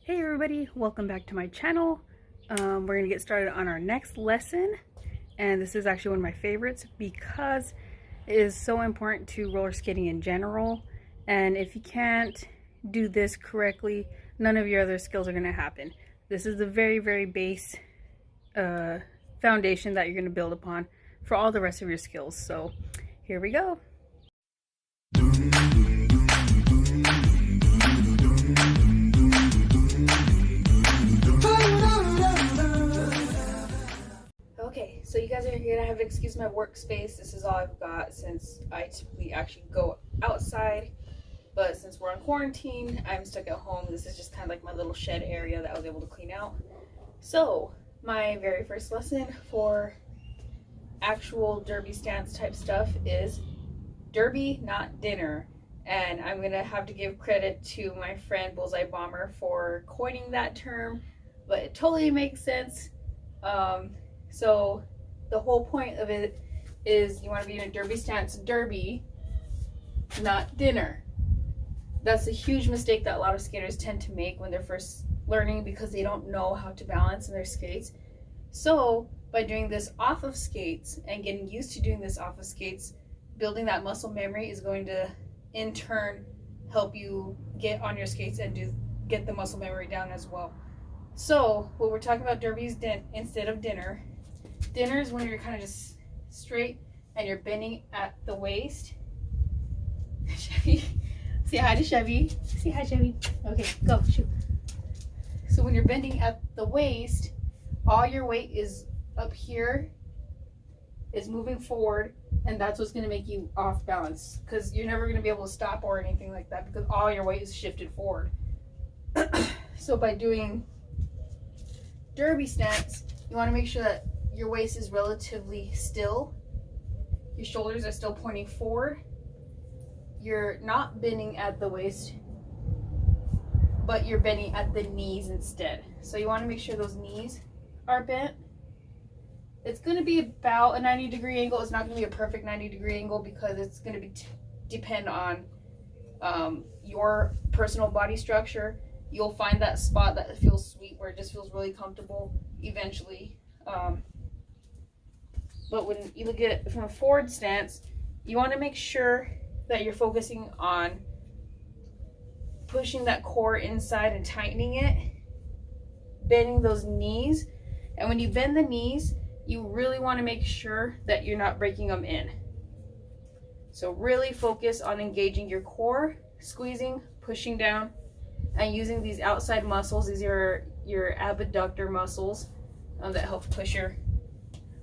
Hey everybody, welcome back to my channel. We're going to get started on our next lesson, and this is actually one of my favorites because it is so important to roller skating in general, and if you can't do this correctly, none of your other skills are going to happen. This is the very base foundation that you're going to build upon for all the rest of your skills. So here we go. Okay, so you guys are gonna have to excuse my workspace. This is all I've got since I typically actually go outside, but since we're on quarantine, I'm stuck at home. This is just kind of like my little shed area that I was able to clean out. So my very first lesson for actual derby stance type stuff is derby, not dinner. And I'm gonna have to give credit to my friend Bullseye Bomber for coining that term, but it totally makes sense. So the whole point of it is you want to be in a derby stance derby, not dinner. That's a huge mistake that a lot of skaters tend to make when they're first learning because they don't know how to balance in their skates. So by doing this off of skates and getting used to doing this off of skates, building that muscle memory is going to in turn help you get on your skates and get the muscle memory down as well. So what we're talking about derbies instead of dinner. Dinner is when you're kind of just straight and you're bending at the waist. Chevy, say hi to Chevy. Say hi, Chevy. Okay, go, shoot. So when you're bending at the waist, all your weight is up here, is moving forward, and that's what's going to make you off balance because you're never going to be able to stop or anything like that because all your weight is shifted forward. So by doing derby stance, you want to make sure that your waist is relatively still. Your shoulders are still pointing forward. You're not bending at the waist, but you're bending at the knees instead. So you want to make sure those knees are bent. It's going to be about a 90-degree angle. It's not going to be a perfect 90-degree angle because it's going to depend on your personal body structure. You'll find that spot that feels sweet where it just feels really comfortable eventually. But when you look at it from a forward stance, you want to make sure that you're focusing on pushing that core inside and tightening it, bending those knees. And when you bend the knees, you really want to make sure that you're not breaking them in. So really focus on engaging your core, squeezing, pushing down, and using these outside muscles. These are your abductor muscles that help push your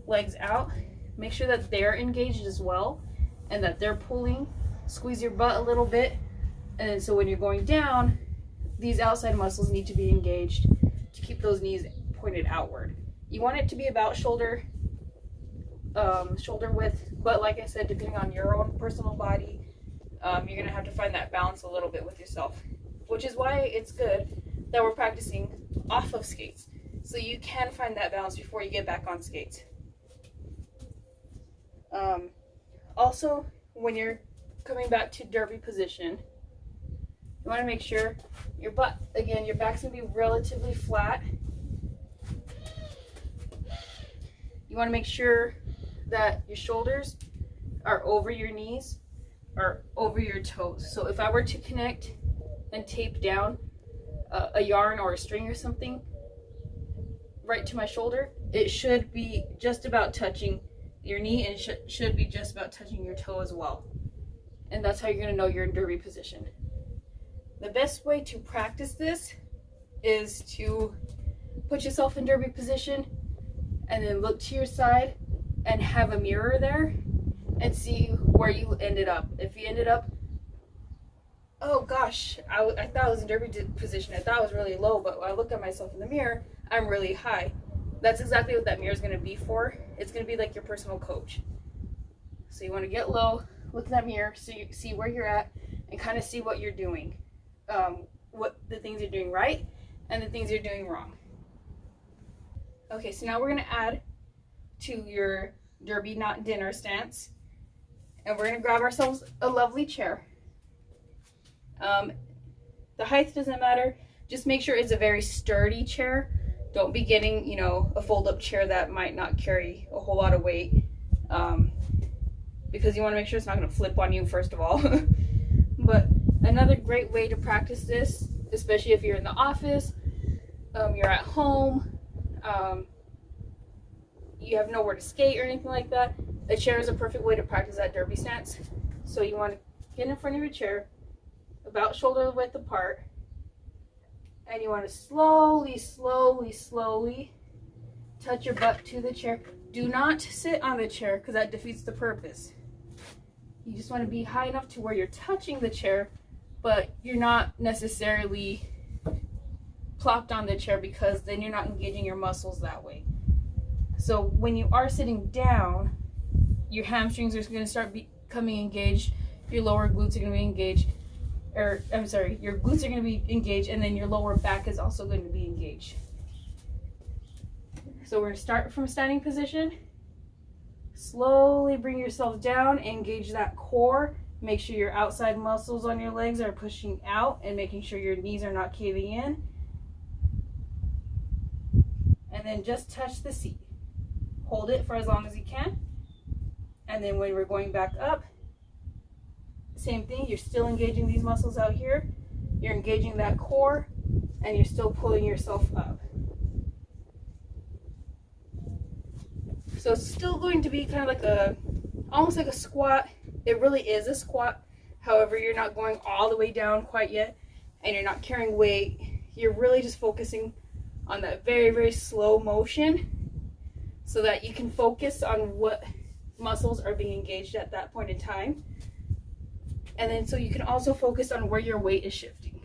legs out. Make sure that they're engaged as well and that they're pulling. Squeeze your butt a little bit, and then so when you're going down, these outside muscles need to be engaged to keep those knees pointed outward. You want it to be about shoulder width, but like I said, depending on your own personal body, you're gonna have to find that balance a little bit with yourself, which is why it's good that we're practicing off of skates, so you can find that balance before you get back on skates. Also, when you're coming back to derby position, you want to make sure your butt, again, your back's gonna be relatively flat. You want to make sure that your shoulders are over your knees or over your toes. So if I were to connect and tape down a yarn or a string or something right to my shoulder, it should be just about touching your knee and should be just about touching your toe as well. And that's how you're going to know you're in derby position. The best way to practice this is to put yourself in derby position and then look to your side and have a mirror there and see where you ended up. If you ended up, oh gosh, I thought I was in derby position. I thought I was really low, but when I look at myself in the mirror, I'm really high. That's exactly what that mirror is going to be for. It's going to be like your personal coach. So you want to get low, look in that mirror so you see where you're at and kind of see what you're doing, what the things you're doing right and the things you're doing wrong. Okay, so now we're going to add to your derby not dinner stance, and we're going to grab ourselves a lovely chair. The height doesn't matter. just make sure it's a very sturdy chair. Don't be getting, you know, a fold-up chair that might not carry a whole lot of weight, because you want to make sure it's not going to flip on you, first of all. But another great way to practice this, especially if you're in the office, you're at home, you have nowhere to skate or anything like that, a chair is a perfect way to practice that derby stance. So you want to get in front of your chair, about shoulder width apart, and you want to slowly, slowly, slowly touch your butt to the chair. Do not sit on the chair because that defeats the purpose. You just want to be high enough to where you're touching the chair, but you're not necessarily plopped on the chair, because then you're not engaging your muscles that way. So when you are sitting down, your hamstrings are going to start becoming engaged, your lower glutes are going to be engaged, or I'm sorry, your glutes are going to be engaged, and then your lower back is also going to be engaged. So we're going to start from standing position. Slowly bring yourself down, engage that core. Make sure your outside muscles on your legs are pushing out and making sure your knees are not caving in. And then just touch the seat. Hold it for as long as you can. And then when we're going back up, same thing, you're still engaging these muscles out here. You're engaging that core, and you're still pulling yourself up. So it's still going to be kind of like almost like a squat. It really is a squat. However, you're not going all the way down quite yet, and you're not carrying weight. You're really just focusing on that very, very slow motion so that you can focus on what muscles are being engaged at that point in time. And then so you can also focus on where your weight is shifting.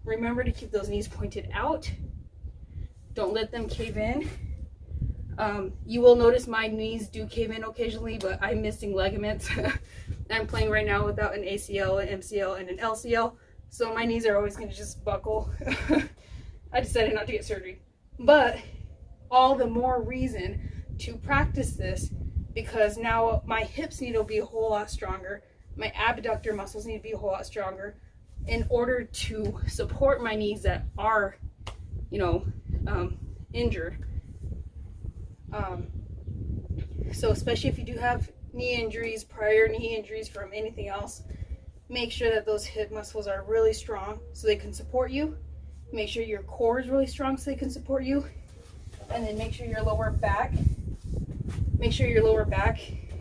Remember to keep those knees pointed out. Don't let them cave in. You will notice my knees do cave in occasionally, but I'm missing ligaments. I'm playing right now without an ACL, an MCL, and an LCL, so my knees are always going to just buckle. I decided not to get surgery. But all the more reason to practice this, because now my hips need to be a whole lot stronger. My abductor muscles need to be a whole lot stronger in order to support my knees that are, injured. So especially if you do have knee injuries, prior knee injuries from anything else, make sure that those hip muscles are really strong so they can support you. Make sure your core is really strong so they can support you. And then make sure your lower back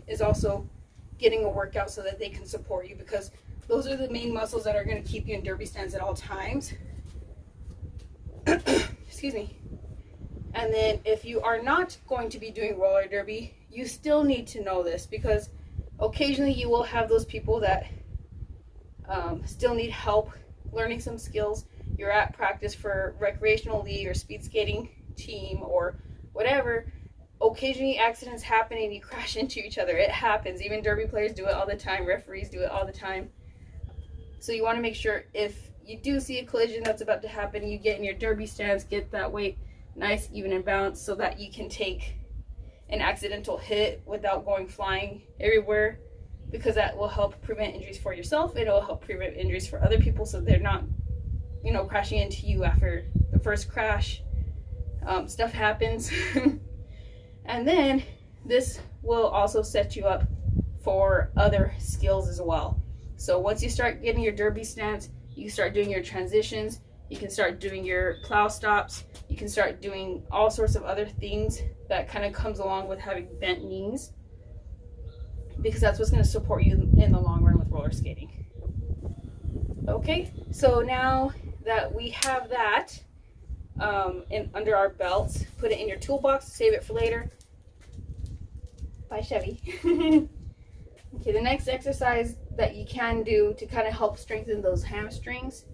is also getting a workout so that they can support you, because those are the main muscles that are going to keep you in derby stance at all times. Excuse me. And then if you are not going to be doing roller derby, you still need to know this, because occasionally you will have those people that still need help learning some skills. You're at practice for recreational league or speed skating team or whatever. Occasionally accidents happen and you crash into each other. It happens. Even derby players do it all the time. Referees do it all the time. So you want to make sure if you do see a collision that's about to happen, you get in your derby stance, get that weight nice, even, and balanced so that you can take an accidental hit without going flying everywhere, because that will help prevent injuries for yourself. It'll help prevent injuries for other people so they're not, crashing into you after the first crash. Stuff happens. And then this will also set you up for other skills as well. So once you start getting your derby stance, you can start doing your transitions, you can start doing your plow stops, you can start doing all sorts of other things that kind of comes along with having bent knees, because that's what's going to support you in the long run with roller skating. Okay, so now that we have that under our belts, put it in your toolbox, save it for later. Bye, Chevy. Okay, the next exercise that you can do to kind of help strengthen those hamstrings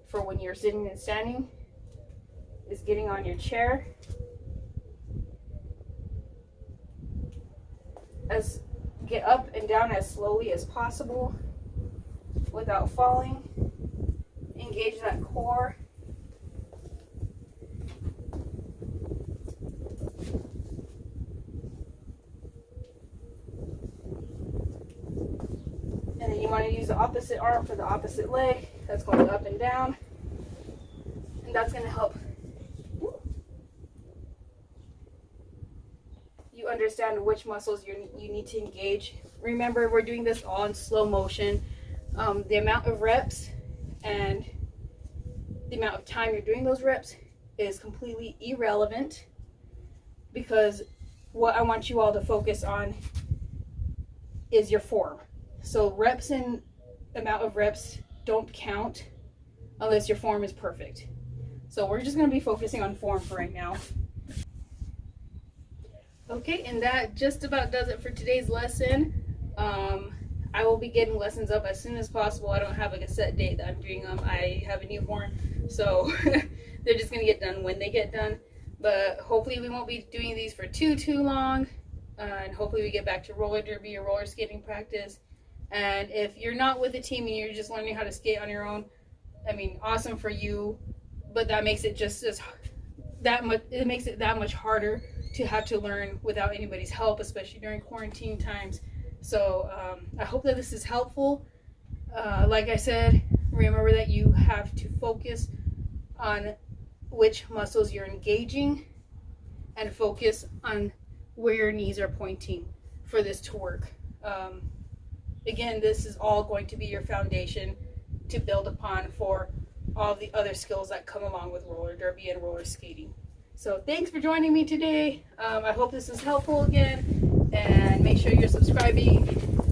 for when you're sitting and standing is getting on your chair. Get up and down as slowly as possible without falling. Engage that core. And then you want to use the opposite arm for the opposite leg. That's going up and down. that's going to help you understand which muscles you need to engage. Remember, we're doing this all in slow motion. The amount of reps and the amount of time you're doing those reps is completely irrelevant, because what I want you all to focus on is your form. So reps and amount of reps don't count unless your form is perfect. So we're just going to be focusing on form for right now. Okay, and that just about does it for today's lesson. I will be getting lessons up as soon as possible. I don't have like a set date that I'm doing them. I have a newborn, so they're just going to get done when they get done. But hopefully we won't be doing these for too long, and hopefully we get back to roller derby or roller skating practice. And if you're not with a team and you're just learning how to skate on your own, I mean, awesome for you, but that makes it just that much harder to have to learn without anybody's help, especially during quarantine times. So I hope that this is helpful. Like I said, remember that you have to focus on which muscles you're engaging and focus on where your knees are pointing for this to work. Again, this is all going to be your foundation to build upon for all the other skills that come along with roller derby and roller skating. So thanks for joining me today. I hope this is helpful again, and make sure you're subscribing.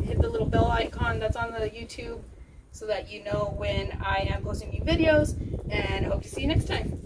Hit the little bell icon that's on the YouTube so that you know when I am posting new videos, and I hope to see you next time.